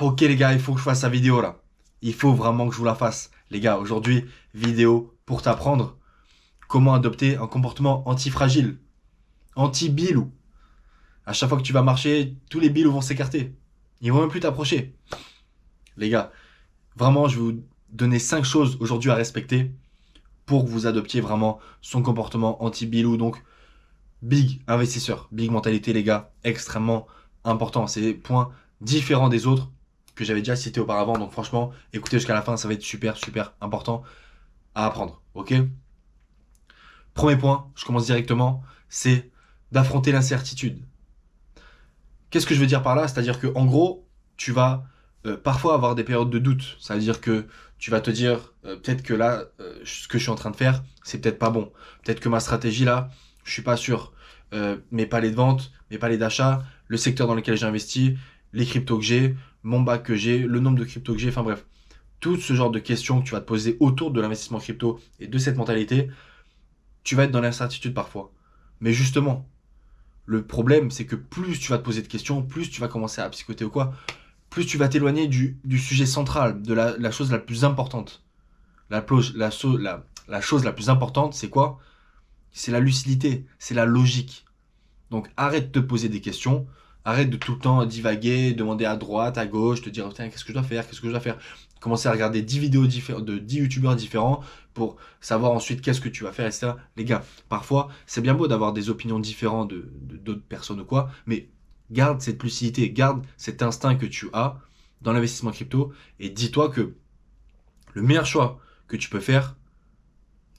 Ok les gars, il faut que je fasse la vidéo là. Il faut vraiment que je vous la fasse. Les gars, aujourd'hui, vidéo pour t'apprendre comment adopter un comportement anti-fragile, anti-bilou. À chaque fois que tu vas marcher, tous les bilous vont s'écarter. Ils vont même plus t'approcher. Les gars, vraiment, je vais vous donner 5 choses aujourd'hui à respecter pour que vous adoptiez vraiment son comportement anti-bilou. Donc, big investisseur, big mentalité les gars, extrêmement important. C'est des points différents des autres que j'avais déjà cités auparavant. Donc franchement, écoutez jusqu'à la fin, ça va être super super important à apprendre. Ok. Premier point, je commence directement, c'est d'affronter l'incertitude. Qu'est-ce que je veux dire par là? C'est-à-dire que en gros, tu vas parfois avoir des périodes de doute. Ça veut dire que tu vas te dire peut-être que là, ce que je suis en train de faire, c'est peut-être pas bon. Peut-être que ma stratégie là, je suis pas sûr. Mes paliers de vente, mes paliers d'achat, le secteur dans lequel j'ai investi, les cryptos que j'ai, mon bac que j'ai, le nombre de cryptos que j'ai, enfin bref. Tout ce genre de questions que tu vas te poser autour de l'investissement crypto et de cette mentalité, tu vas être dans l'incertitude parfois. Mais justement, le problème, c'est que plus tu vas te poser de questions, plus tu vas commencer à psychoter ou quoi, plus tu vas t'éloigner du sujet central, de la chose la plus importante. La chose la plus importante, c'est quoi? C'est la lucidité, c'est la logique. Donc arrête de te poser des questions, arrête de tout le temps divaguer, demander à droite, à gauche, te dire putain, qu'est-ce que je dois faire, qu'est-ce que je dois faire. Commencer à regarder 10 vidéos de 10 youtubeurs différents pour savoir ensuite qu'est-ce que tu vas faire, etc. Les gars, parfois, c'est bien beau d'avoir des opinions différentes d'autres personnes ou quoi, mais garde cette lucidité, garde cet instinct que tu as dans l'investissement crypto et dis-toi que le meilleur choix que tu peux faire,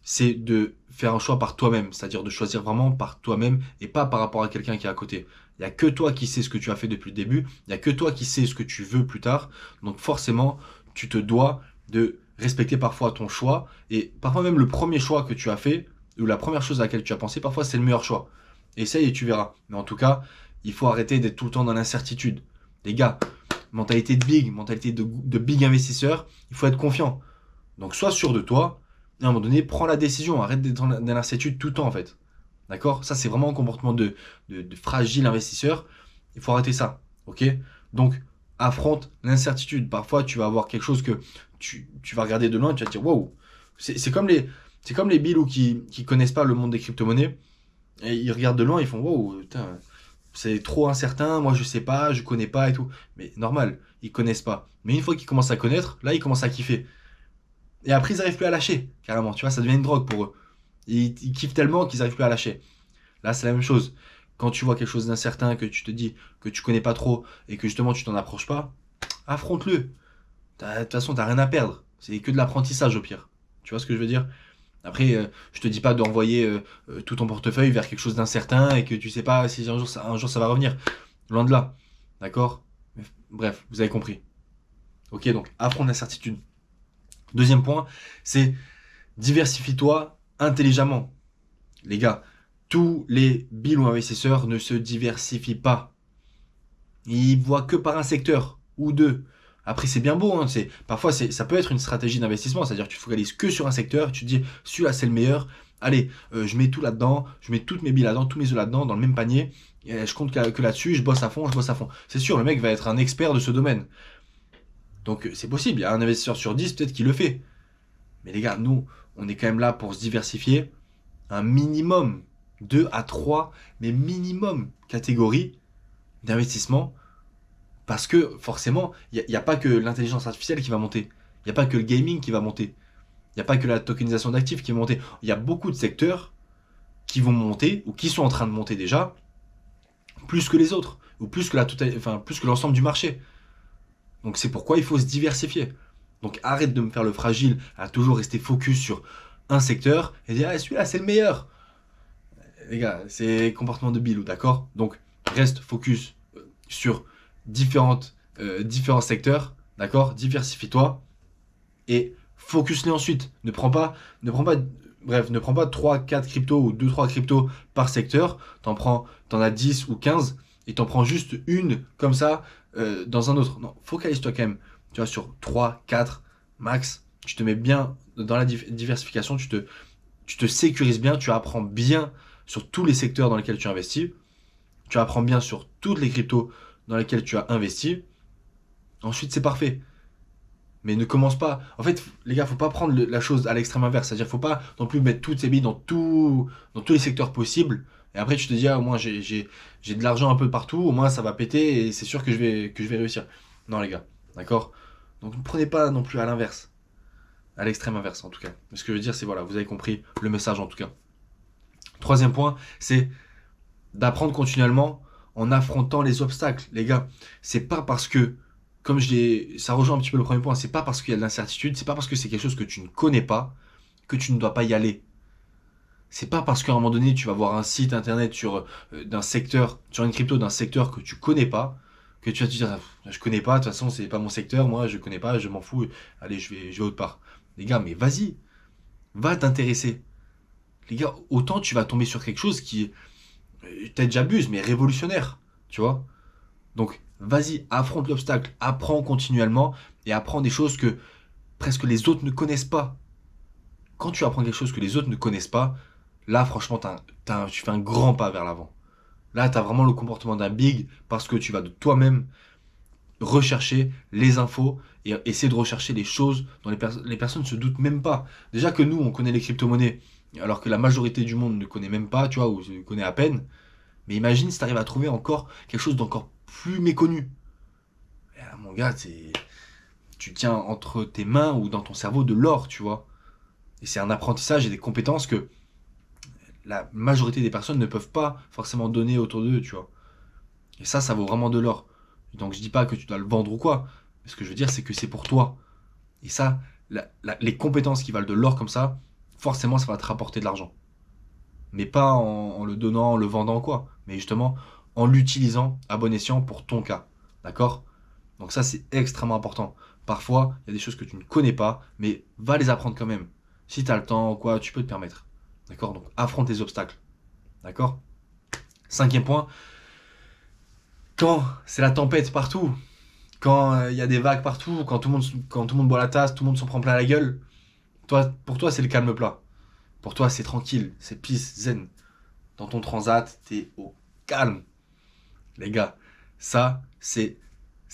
c'est de faire un choix par toi-même, c'est-à-dire de choisir vraiment par toi-même et pas par rapport à quelqu'un qui est à côté. Il n'y a que toi qui sais ce que tu as fait depuis le début, il n'y a que toi qui sais ce que tu veux plus tard, donc forcément, tu te dois de respecter parfois ton choix, et parfois même le premier choix que tu as fait, ou la première chose à laquelle tu as pensé, parfois c'est le meilleur choix. Essaye et tu verras. Mais en tout cas, il faut arrêter d'être tout le temps dans l'incertitude. Les gars, mentalité de big, mentalité de big investisseur, il faut être confiant. Donc sois sûr de toi, et à un moment donné, prends la décision, arrête d'être dans l'incertitude tout le temps en fait. D'accord? Ça c'est vraiment un comportement de fragile investisseur. Il faut arrêter ça. Ok? Donc affronte l'incertitude. Parfois tu vas avoir quelque chose que tu vas regarder de loin et tu vas te dire wow. C'est comme les bilous qui connaissent pas le monde des crypto-monnaies. Et ils regardent de loin, ils font wow, putain, c'est trop incertain, moi je sais pas, je connais pas et tout. Mais normal, ils connaissent pas. Mais une fois qu'ils commencent à connaître, là ils commencent à kiffer. Et après, ils n'arrivent plus à lâcher, carrément. Tu vois, ça devient une drogue pour eux. Ils kiffent tellement qu'ils n'arrivent plus à lâcher. Là, c'est la même chose. Quand tu vois quelque chose d'incertain, que tu te dis que tu connais pas trop et que justement tu t'en approches pas, affronte-le. De toute façon, t'as rien à perdre. C'est que de l'apprentissage au pire. Tu vois ce que je veux dire? Après, je te dis pas d'envoyer tout ton portefeuille vers quelque chose d'incertain et que tu sais pas si un jour ça va revenir. Loin de là. D'accord? Bref, vous avez compris. Ok, donc affronte l'incertitude. Deuxième point, c'est diversifie-toi intelligemment. Les gars, tous les billes ou investisseurs ne se diversifient pas. Ils voient que par un secteur ou deux. Après, c'est bien beau, hein, parfois ça peut être une stratégie d'investissement, c'est-à-dire que tu te focalises que sur un secteur, tu te dis celui-là c'est le meilleur, allez, je mets tout là-dedans, je mets toutes mes billes là-dedans, tous mes œufs là-dedans, dans le même panier, et je compte que là-dessus, je bosse à fond, je bosse à fond. C'est sûr, le mec va être un expert de ce domaine. Donc c'est possible, il y a un investisseur sur 10 peut-être qui le fait. Mais les gars, nous, on est quand même là pour se diversifier. Un minimum, 2 à 3, mais minimum catégories d'investissement. Parce que forcément, il n'y a pas que l'intelligence artificielle qui va monter. Il n'y a pas que le gaming qui va monter. Il n'y a pas que la tokenisation d'actifs qui va monter. Il y a beaucoup de secteurs qui vont monter, ou qui sont en train de monter déjà, plus que les autres, ou plus que l'ensemble du marché. Donc c'est pourquoi il faut se diversifier. Donc arrête de me faire le fragile à toujours rester focus sur un secteur et dire ah, celui-là c'est le meilleur. Les gars, c'est comportement de bilou, d'accord? Donc reste focus sur différents secteurs, d'accord? Diversifie-toi et focus-les ensuite. Ne prends pas 3 4 cryptos ou 2 3 cryptos par secteur. T'en as 10 ou 15 et t'en prends juste une comme ça dans un autre. Non, focalise-toi quand même, tu vois, sur 3 4 max. Tu te mets bien dans la diversification, tu te sécurises bien, tu apprends bien sur tous les secteurs dans lesquels tu investis, tu apprends bien sur toutes les cryptos dans lesquelles tu as investi, Ensuite, c'est parfait. Mais ne commence pas. En fait, les gars, faut pas prendre la chose à l'extrême inverse. C'est-à-dire, faut pas non plus mettre toutes ses billes dans tous les secteurs possibles. Et après, tu te dis, ah, au moins, j'ai de l'argent un peu partout. Au moins, ça va péter et c'est sûr que je vais réussir. Non, les gars. D'accord? Donc, ne prenez pas non plus à l'inverse. À l'extrême inverse, en tout cas. Ce que je veux dire, c'est voilà, vous avez compris le message, en tout cas. Troisième point, c'est d'apprendre continuellement en affrontant les obstacles. Les gars, c'est pas parce que, comme ça rejoint un petit peu le premier point, c'est pas parce qu'il y a de l'incertitude, c'est pas parce que c'est quelque chose que tu ne connais pas que tu ne dois pas y aller. C'est pas parce qu'à un moment donné, tu vas voir un site internet d'un secteur, sur une crypto d'un secteur que tu connais pas, que tu vas te dire, ah, je connais pas, de toute façon, c'est pas mon secteur, moi, je connais pas, je m'en fous, allez, je vais autre part. Les gars, mais vas-y, va t'intéresser. Les gars, autant tu vas tomber sur quelque chose qui, peut-être j'abuse, mais révolutionnaire, tu vois. Donc, vas-y, affronte l'obstacle, apprends continuellement et apprends des choses que presque les autres ne connaissent pas. Quand tu apprends quelque chose que les autres ne connaissent pas, là, franchement, tu fais un grand pas vers l'avant. Là, tu as vraiment le comportement d'un big parce que tu vas de toi-même rechercher les infos et essayer de rechercher les choses dont les personnes ne se doutent même pas. Déjà que nous, on connaît les crypto-monnaies, alors que la majorité du monde ne connaît même pas, tu vois, ou connaît à peine. Mais imagine si tu arrives à trouver encore quelque chose d'encore plus méconnu. Et là, mon gars, tu tiens entre tes mains ou dans ton cerveau de l'or, tu vois. Et c'est un apprentissage et des compétences que la majorité des personnes ne peuvent pas forcément donner autour d'eux, tu vois. Et ça vaut vraiment de l'or. Donc je dis pas que tu dois le vendre ou quoi. Mais ce que je veux dire, c'est que c'est pour toi. Et ça, les compétences qui valent de l'or comme ça, forcément, ça va te rapporter de l'argent. Mais pas en le donnant, en le vendant quoi. Mais justement, en l'utilisant à bon escient pour ton cas. D'accord? Donc ça, c'est extrêmement important. Parfois, il y a des choses que tu ne connais pas, mais va les apprendre quand même. Si tu as le temps ou quoi, tu peux te permettre. D'accord? Donc affronte les obstacles. D'accord? Cinquième point, quand c'est la tempête partout, quand il y a des vagues partout, quand tout le monde boit la tasse, tout le monde s'en prend plein la gueule, pour toi, c'est le calme plat. Pour toi, c'est tranquille, c'est peace, zen. Dans ton transat, t'es au calme. Les gars, ça,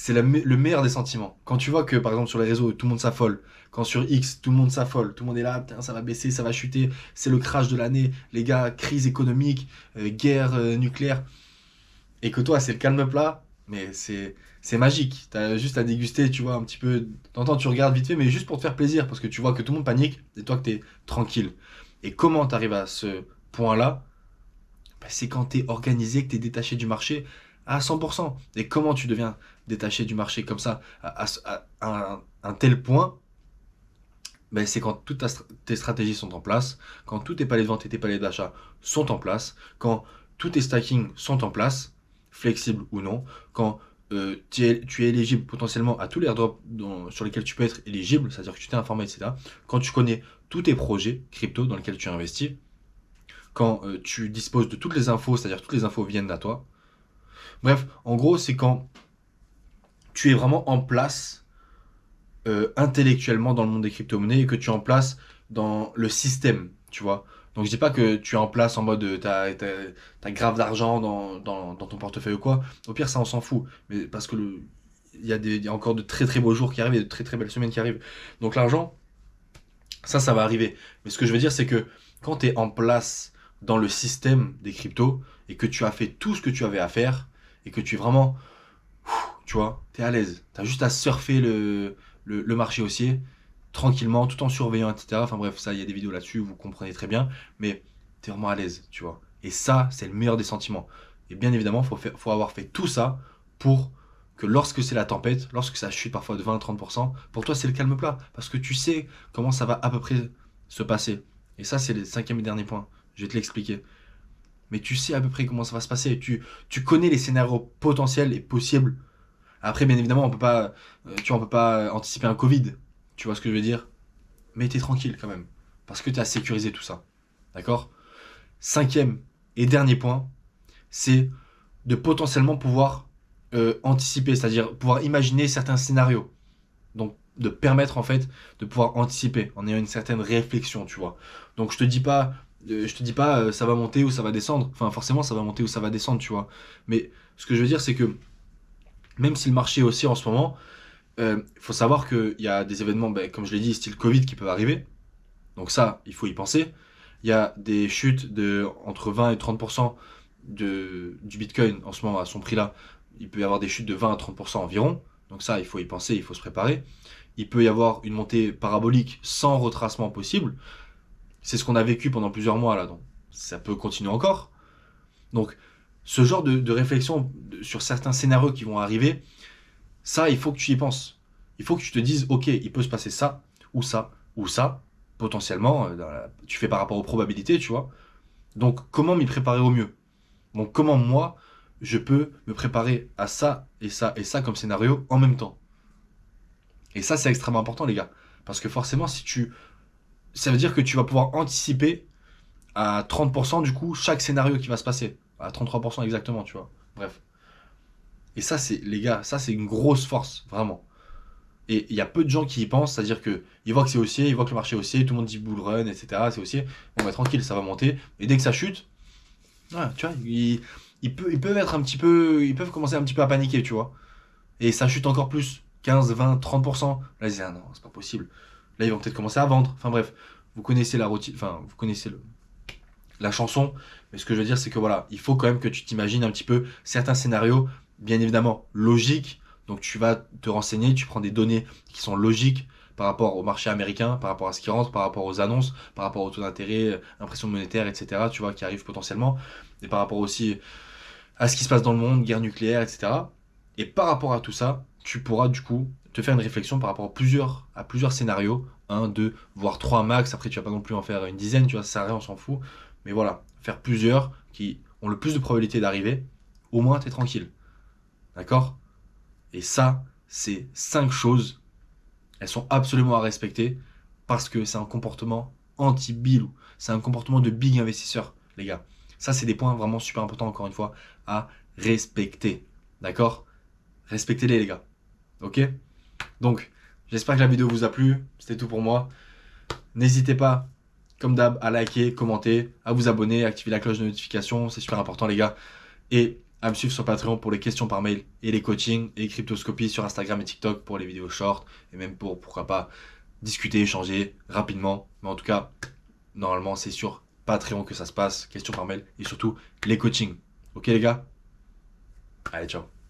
le meilleur des sentiments. Quand tu vois que, par exemple, sur les réseaux, tout le monde s'affole. Quand sur X, tout le monde s'affole. Tout le monde est là, putain, ça va baisser, ça va chuter. C'est le crash de l'année. Les gars, crise économique, guerre nucléaire. Et que toi, c'est le calme plat. Mais c'est magique. T'as juste à déguster, tu vois, un petit peu. T'entends, tu regardes vite fait, mais juste pour te faire plaisir. Parce que tu vois que tout le monde panique et toi que t'es tranquille. Et comment t'arrives à ce point-là? Bah, c'est quand tu es organisé, que tu es détaché du marché à 100%. Et comment tu deviens détaché du marché comme ça, à un tel point? Ben, c'est quand toutes tes stratégies sont en place, quand tous tes paliers de vente et tes paliers d'achat sont en place, quand tous tes stacking sont en place, flexibles ou non, quand tu es éligible potentiellement à tous les airdrops sur lesquels tu peux être éligible, c'est-à-dire que tu t'es informé, etc. Quand tu connais tous tes projets crypto dans lesquels tu investis, quand tu disposes de toutes les infos, c'est-à-dire que toutes les infos viennent à toi. Bref, en gros, c'est quand tu es vraiment en place intellectuellement dans le monde des crypto-monnaies et que tu es en place dans le système, tu vois. Donc je dis pas que tu es en place en mode t'as grave d'argent dans ton portefeuille ou quoi. Au pire, ça on s'en fout. Mais parce que il y a encore de très très beaux jours qui arrivent et de très très belles semaines qui arrivent. Donc l'argent, ça va arriver. Mais ce que je veux dire, c'est que quand tu es en place dans le système des cryptos et que tu as fait tout ce que tu avais à faire et que tu es vraiment, tu vois, tu es à l'aise. Tu as juste à surfer le marché haussier tranquillement, tout en surveillant, etc. Enfin bref, ça, il y a des vidéos là-dessus, vous comprenez très bien. Mais tu es vraiment à l'aise, tu vois. Et ça, c'est le meilleur des sentiments. Et bien évidemment, faut avoir fait tout ça pour que lorsque c'est la tempête, lorsque ça chute parfois de 20-30%, pour toi c'est le calme plat. Parce que tu sais comment ça va à peu près se passer. Et ça, c'est le cinquième et dernier point. Je vais te l'expliquer. Mais tu sais à peu près comment ça va se passer. Tu connais les scénarios potentiels et possibles. Après, bien évidemment, on peut pas anticiper un Covid. Tu vois ce que je veux dire? Mais t'es tranquille quand même. Parce que tu as sécurisé tout ça. D'accord? Cinquième et dernier point, c'est de potentiellement pouvoir anticiper, c'est-à-dire pouvoir imaginer certains scénarios. Donc de permettre en fait de pouvoir anticiper en ayant une certaine réflexion, tu vois. Donc je te dis pas ça va monter ou ça va descendre. Enfin forcément ça va monter ou ça va descendre, tu vois. Mais ce que je veux dire c'est que même si le marché est haussier en ce moment, Faut savoir qu'il y a des événements, comme je l'ai dit, style Covid qui peuvent arriver. Donc ça, il faut y penser. Il y a des chutes de entre 20 et 30% du Bitcoin en ce moment à son prix là. Il peut y avoir des chutes de 20 à 30% environ. Donc ça, il faut y penser, il faut se préparer. Il peut y avoir une montée parabolique sans retracement possible. C'est ce qu'on a vécu pendant plusieurs mois là. Donc ça peut continuer encore. Donc ce genre de réflexion sur certains scénarios qui vont arriver, ça, il faut que tu y penses. Il faut que tu te dises, ok, il peut se passer ça, ou ça, ou ça, potentiellement. Tu fais par rapport aux probabilités, tu vois. Donc, comment m'y préparer au mieux? Donc, comment moi, je peux me préparer à ça, et ça, et ça comme scénario en même temps? Et ça, c'est extrêmement important, les gars. Parce que forcément, si tu... ça veut dire que tu vas pouvoir anticiper à 30% du coup chaque scénario qui va se passer. À 33% exactement, tu vois. Bref. Et ça, c'est, les gars, ça, c'est une grosse force, vraiment. Et il y a peu de gens qui y pensent, c'est-à-dire que ils voient que c'est haussier, ils voient que le marché est haussier, tout le monde dit bull run, etc. C'est haussier, bon bah tranquille, ça va monter. Et dès que ça chute, ouais, tu vois, ils peuvent être un petit peu, ils peuvent commencer un petit peu à paniquer, tu vois. Et ça chute encore plus, 15, 20, 30%. Là ils disent ah non, c'est pas possible. Là ils vont peut-être commencer à vendre. Enfin bref, vous connaissez la routine, enfin vous connaissez la chanson. Mais ce que je veux dire, c'est que voilà, il faut quand même que tu t'imagines un petit peu certains scénarios, bien évidemment logiques. Donc tu vas te renseigner, tu prends des données qui sont logiques par rapport au marché américain, par rapport à ce qui rentre, par rapport aux annonces, par rapport au taux d'intérêt, impression monétaire, etc. Tu vois, qui arrivent potentiellement. Et par rapport aussi à ce qui se passe dans le monde, guerre nucléaire, etc. Et par rapport à tout ça, tu pourras du coup te faire une réflexion par rapport à plusieurs scénarios, un, deux, voire trois max. Après, tu vas pas non plus en faire une dizaine, tu vois, ça sert à rien, on s'en fout. Mais voilà, faire plusieurs qui ont le plus de probabilité d'arriver, au moins tu es tranquille. D'accord? Et ça, c'est cinq choses. Elles sont absolument à respecter parce que c'est un comportement anti-bilou. C'est un comportement de big investisseur, les gars. Ça, c'est des points vraiment super importants, encore une fois, à respecter. D'accord? Respectez-les, les gars. Ok? Donc, j'espère que la vidéo vous a plu. C'était tout pour moi. N'hésitez pas, comme d'hab, à liker, commenter, à vous abonner, à activer la cloche de notification. C'est super important, les gars. Et à me suivre sur Patreon pour les questions par mail et les coachings. Et Cryptoscopie sur Instagram et TikTok pour les vidéos short. Et même pour, pourquoi pas, discuter, échanger rapidement. Mais en tout cas, normalement, c'est sur Patreon que ça se passe. Questions par mail et surtout les coachings. Ok, les gars? Allez, ciao.